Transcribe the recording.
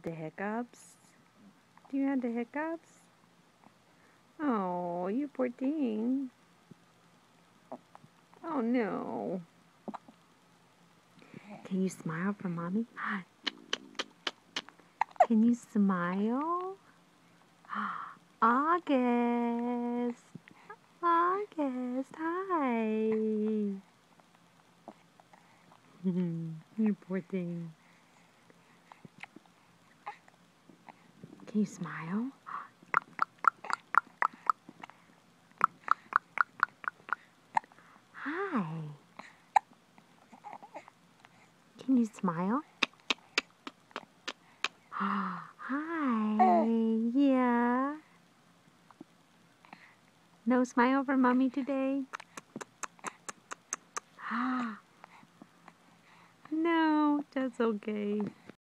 the hiccups? Do you have the hiccups? Oh, you poor thing. Oh no. Can you smile for Mommy? Can you smile? August. August, hi. You poor thing. Can you smile? Hi. Can you smile? Hi. Yeah. No smile for Mommy today? No, that's okay.